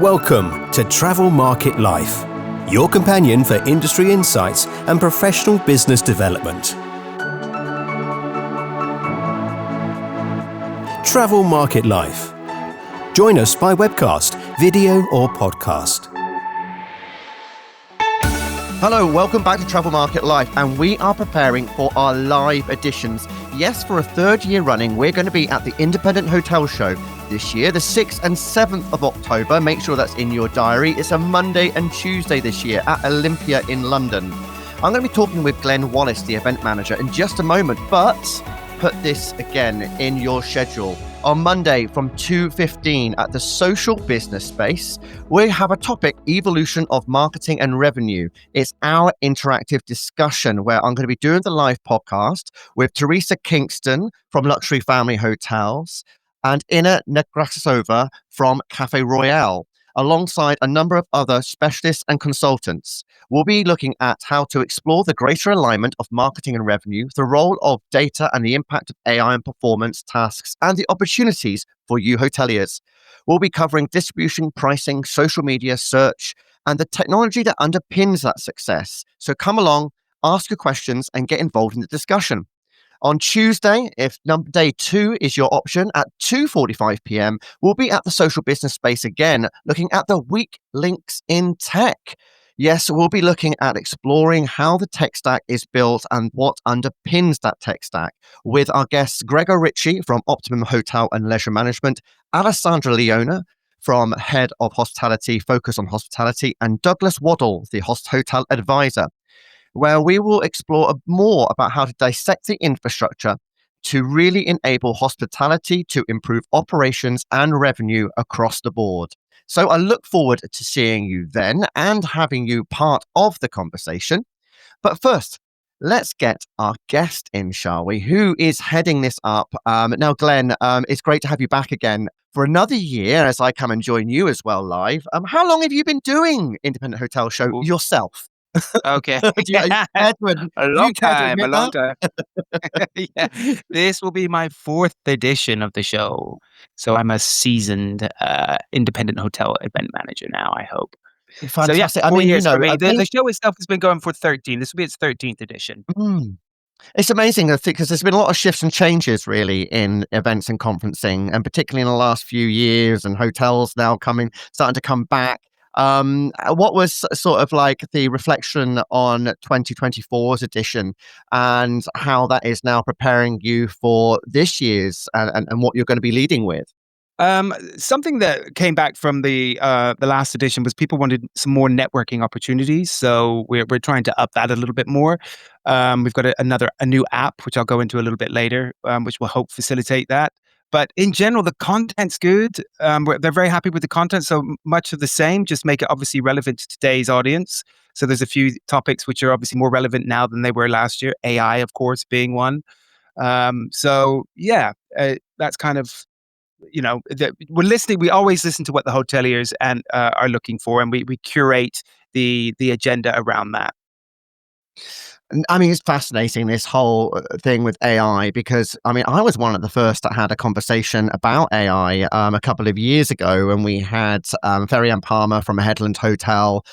Welcome to Travel Market Life, your companion for industry insights and professional business development. Travel Market Life. Join us by webcast, video or podcast. Hello, welcome back to Travel Market Life, and we are preparing for our live editions. Yes, for a third year running, we're going to be at the Independent Hotel Show this year, the 6th and 7th of October. Make sure that's in your diary. It's a Monday and Tuesday this year at Olympia in London. I'm going to be talking with Glenn Wallace, the event manager, in just a moment, but put this again in your schedule. On Monday from 2:15 at the Social Business Space, we have a topic, Evolution of Marketing and Revenue. It's our interactive discussion where I'm going to be doing the live podcast with Teresa Kingston from Luxury Family Hotels and Ina Nekrasova from Cafe Royale, alongside a number of other specialists and consultants. We'll be looking at how to explore the greater alignment of marketing and revenue, the role of data and the impact of AI and performance tasks, and the opportunities for you hoteliers. We'll be covering distribution, pricing, social media, search, and the technology that underpins that success. So come along, ask your questions, and get involved in the discussion. On Tuesday, if day 2 is your option, at 2:45 p.m, we'll be at the Social Business Space again, looking at the weak links in tech. Yes, we'll be looking at exploring how the tech stack is built and what underpins that tech stack with our guests Gregor Ritchie from Optimum Hotel and Leisure Management, Alessandra Leona from Head of Hospitality, Focus on Hospitality, and Douglas Waddle, the Hotel Advisor, where we will explore more about how to dissect the infrastructure to really enable hospitality to improve operations and revenue across the board. So I look forward to seeing you then and having you part of the conversation. But first, let's get our guest in, shall we? Who is heading this up? Now, Glenn, it's great to have you back again for another year as I come and join you as well live. How long have you been doing Independent Hotel Show yourself? Okay. A long time. Yeah. This will be my 4th edition of the show. So I'm a seasoned independent hotel event manager now, I hope. Fantastic. So, 4 years for me. I think The show itself has been going for 13. This will be its 13th edition. It's amazing, I think, because there's been a lot of shifts and changes really in events and conferencing, and particularly in the last few years, and hotels now starting to come back. What was sort of like the reflection on 2024's edition and how that is now preparing you for this year's and what you're going to be leading with? Something that came back from the last edition was people wanted some more networking opportunities. So we're trying to up that a little bit more. We've got a new app, which I'll go into a little bit later, which will help facilitate that. But in general, the content's good. They're very happy with the content. So much of the same, just make it obviously relevant to today's audience. So there's a few topics which are obviously more relevant now than they were last year. AI, of course, being one. That's kind of, we're listening. We always listen to what the hoteliers are looking for, and we curate the agenda around that. I mean, it's fascinating, this whole thing with AI, because, I mean, I was one of the first that had a conversation about AI a couple of years ago, and we had Ferry-Ann Palmer from a Headland Hotel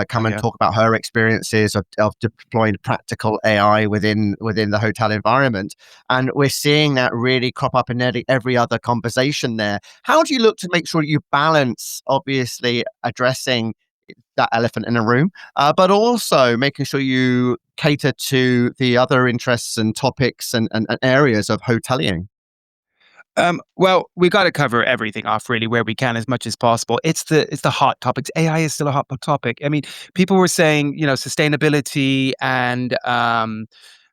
come and talk about her experiences of deploying practical AI within the hotel environment. And we're seeing that really crop up in every other conversation there. How do you look to make sure you balance, obviously, addressing that elephant in the room, but also making sure you cater to the other interests and topics and areas of hoteliering? Well, we got to cover everything off really where we can as much as possible. It's the hot topics. AI is still a hot topic. I mean, people were saying, sustainability and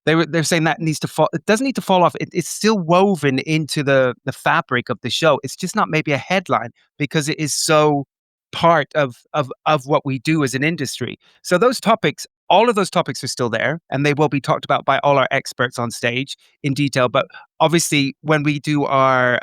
they're saying that needs to fall. It doesn't need to fall off. It's still woven into the fabric of the show. It's just not maybe a headline because it is so part of what we do as an industry. So all of those topics are still there, and they will be talked about by all our experts on stage in detail. But obviously, when we do our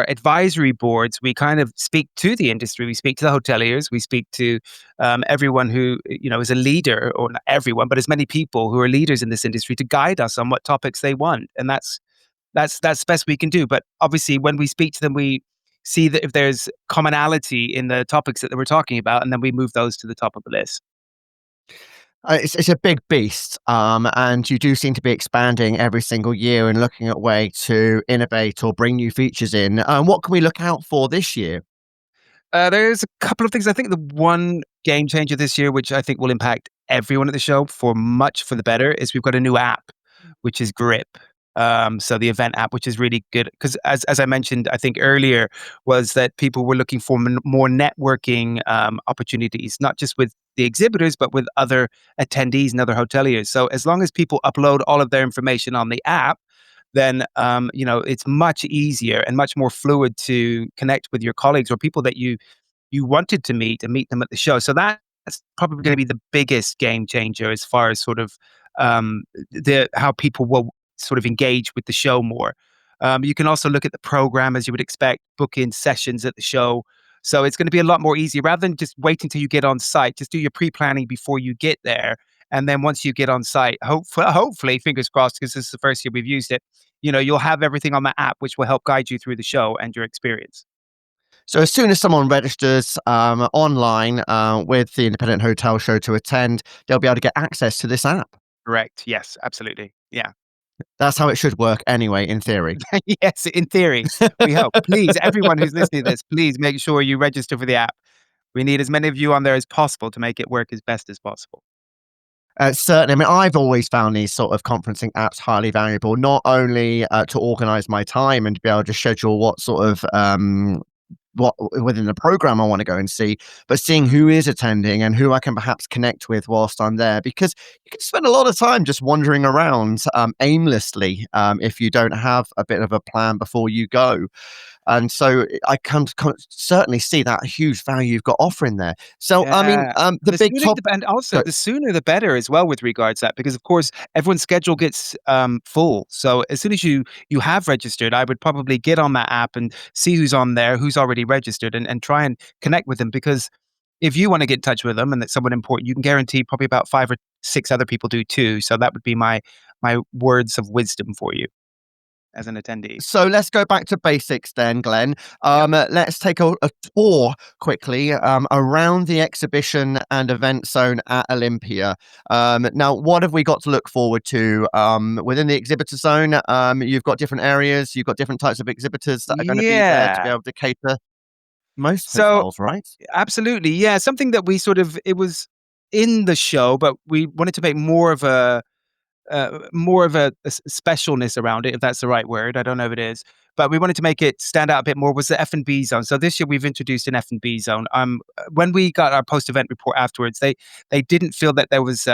advisory boards, we kind of speak to the industry. We speak to the hoteliers. We speak to everyone who is a leader, or not everyone, but as many people who are leaders in this industry to guide us on what topics they want. And that's the best we can do. But obviously, when we speak to them, we see that if there's commonality in the topics that we're talking about, and then we move those to the top of the list. It's a big beast, and you do seem to be expanding every single year and looking at way to innovate or bring new features in. What can we look out for this year? There's a couple of things. I think the one game changer this year, which I think will impact everyone at the show for much for the better, is we've got a new app, which is Grip. So the event app, which is really good, because as I mentioned, I think earlier, was that people were looking for more networking opportunities, not just with the exhibitors, but with other attendees and other hoteliers. So as long as people upload all of their information on the app, then it's much easier and much more fluid to connect with your colleagues or people that you wanted to meet and meet them at the show. So that's probably going to be the biggest game changer as far as sort of the how people will sort of engage with the show more. You can also look at the program as you would expect, book in sessions at the show. So it's going to be a lot more easy rather than just waiting till you get on site. Just do your pre-planning before you get there. And then once you get on site, hopefully, fingers crossed, because this is the first year we've used it, you'll have everything on the app, which will help guide you through the show and your experience. So as soon as someone registers online with the Independent Hotel Show to attend, they'll be able to get access to this app. Correct. Yes, absolutely. Yeah. That's how it should work anyway, in theory. Yes, in theory, we hope. Please, everyone who's listening to this, please make sure you register for the app. We need as many of you on there as possible to make it work as best as possible. Certainly. I mean, I've always found these sort of conferencing apps highly valuable, not only to organize my time and to be able to schedule what sort of what within the program I want to go and see, but seeing who is attending and who I can perhaps connect with whilst I'm there, because you can spend a lot of time just wandering around aimlessly if you don't have a bit of a plan before you go. And so I can certainly see that huge value you've got offering there. So, I mean, Yeah. the The big sooner top. the and also, the sooner the better as well with regards to that, because, of course, everyone's schedule gets, full. So as soon as you have registered, I would probably get on that app and see who's on there, who's already registered, and try and connect with them, because if you wanna get in touch with them and it's someone important, you can guarantee probably about 5 or 6 other people do too. So that would be my words of wisdom for you as an attendee. So let's go back to basics then, Glenn. Yep. Let's take a tour quickly around the exhibition and event zone at Olympia. Now, what have we got to look forward to within the exhibitor zone? You've got different areas, you've got different types of exhibitors that are going to be there to be Yeah. able to cater most So hotels, right? absolutely, yeah, something that we sort of it was in the show, but we wanted to make more of a specialness around it, if that's the right word. I don't know if it is, but we wanted to make it stand out a bit more. Was the F&B zone? So this year we've introduced an F&B zone. When we got our post-event report afterwards, they didn't feel that there was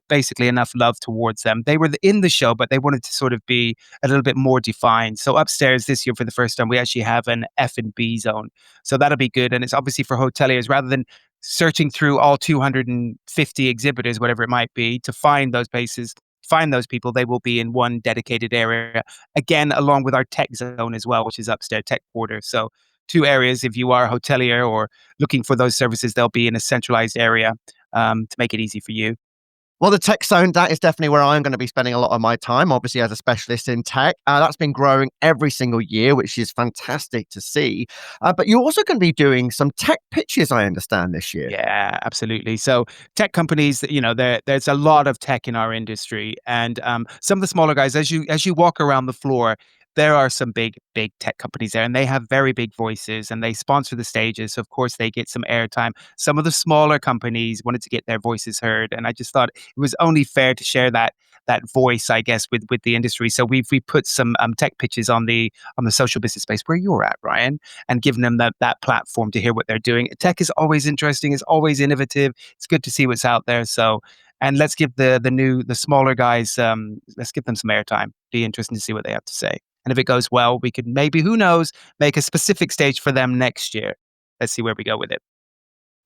basically enough love towards them. They were in the show, but they wanted to sort of be a little bit more defined. So upstairs this year, for the first time, we actually have an F&B zone. So that'll be good, and it's obviously for hoteliers rather than searching through all 250 exhibitors, whatever it might be, to find those places, find those people. They will be in one dedicated area, again, along with our tech zone as well, which is upstairs, tech quarter. So two areas. If you are a hotelier or looking for those services, they'll be in a centralized area to make it easy for you. Well, the tech zone, that is definitely where I'm going to be spending a lot of my time, obviously, as a specialist in tech. That's been growing every single year, which is fantastic to see. But you're also going to be doing some tech pitches, I understand, this year. Yeah, absolutely. So tech companies, there's a lot of tech in our industry, and some of the smaller guys, as you walk around the floor, there are some big tech companies there, and they have very big voices, and they sponsor the stages. So of course, they get some airtime. Some of the smaller companies wanted to get their voices heard, and I just thought it was only fair to share that voice, I guess, with the industry. So we put some tech pitches on the social business space where you're at, Ryan, and giving them that platform to hear what they're doing. Tech is always interesting. It's always innovative. It's good to see what's out there. So, and let's give the smaller guys, let's give them some airtime. Be interesting to see what they have to say. And if it goes well, we could maybe, who knows, make a specific stage for them next year. Let's see where we go with it.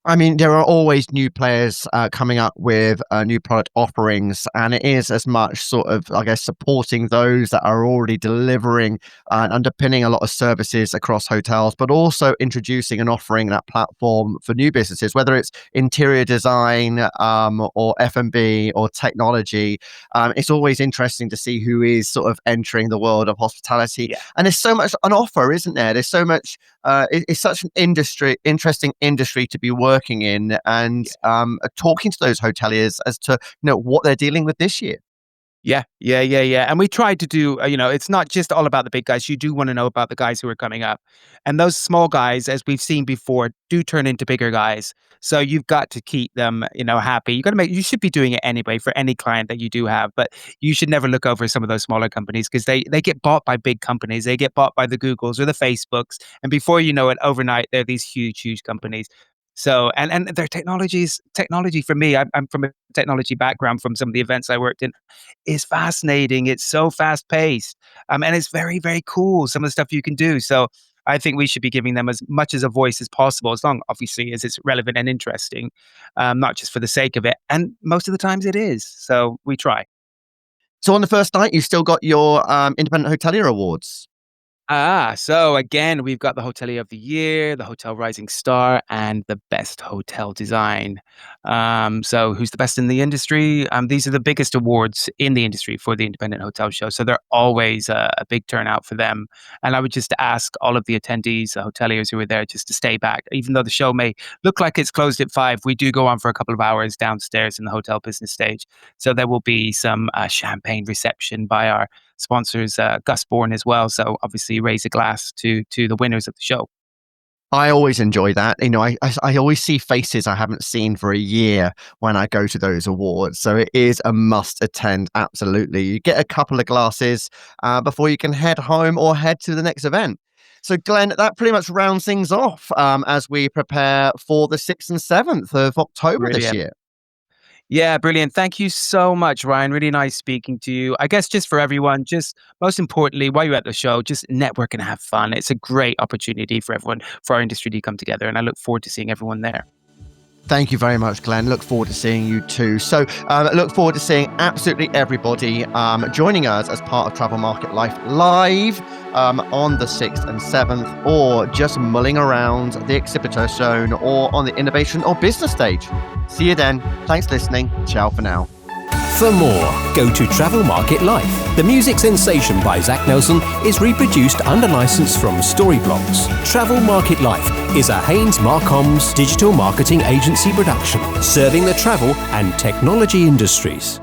I mean, there are always new players coming up with new product offerings, and it is as much sort of, I guess, supporting those that are already delivering and underpinning a lot of services across hotels, but also introducing and offering that platform for new businesses, whether it's interior design or F&B or technology. It's always interesting to see who is sort of entering the world of hospitality. Yeah. And there's so much on offer, isn't there? There's so much. It's such an interesting industry to be working in, and talking to those hoteliers as to what they're dealing with this year. Yeah. And we tried to do, it's not just all about the big guys. You do want to know about the guys who are coming up. And those small guys, as we've seen before, do turn into bigger guys. So you've got to keep them, happy. You should be doing it anyway for any client that you do have, but you should never look over some of those smaller companies because they get bought by big companies. They get bought by the Googles or the Facebooks. And before you know it, overnight, they're these huge companies. So, and their technology for me, I'm from a technology background from some of the events I worked in, is fascinating. It's so fast paced. And it's very cool. Some of the stuff you can do. So I think we should be giving them as much as a voice as possible, as long obviously as it's relevant and interesting, not just for the sake of it. And most of the times it is. So we try. So on the first night, you still got your Independent Hotelier Awards. So again, we've got the Hotelier of the Year, the Hotel Rising Star, and the Best Hotel Design. So who's the best in the industry? These are the biggest awards in the industry for the Independent Hotel Show. So they're always a big turnout for them. And I would just ask all of the attendees, the hoteliers who are there, just to stay back. Even though the show may look like it's closed at 5, we do go on for a couple of hours downstairs in the hotel business stage. So there will be some champagne reception by our sponsors, Gus Bourne as well. So obviously raise a glass to the winners of the show. I always enjoy that. I always see faces I haven't seen for a year when I go to those awards. So it is a must attend. Absolutely. You get a couple of glasses before you can head home or head to the next event. So Glenn, that pretty much rounds things off as we prepare for the 6th and 7th of October this year. Yeah, brilliant. Thank you so much, Ryan. Really nice speaking to you. I guess just for everyone, just most importantly, while you're at the show, just network and have fun. It's a great opportunity for everyone, for our industry to come together. And I look forward to seeing everyone there. Thank you very much, Glenn. Look forward to seeing you too. So look forward to seeing absolutely everybody joining us as part of Travel Market Life live on the 6th and 7th, or just mulling around the exhibitor zone or on the innovation or business stage. See you then. Thanks for listening. Ciao for now. For more, go to Travel Market Life. The music sensation by Zach Nelson is reproduced under license from Storyblocks. Travel Market Life is a Haynes Marcoms digital marketing agency production, serving the travel and technology industries.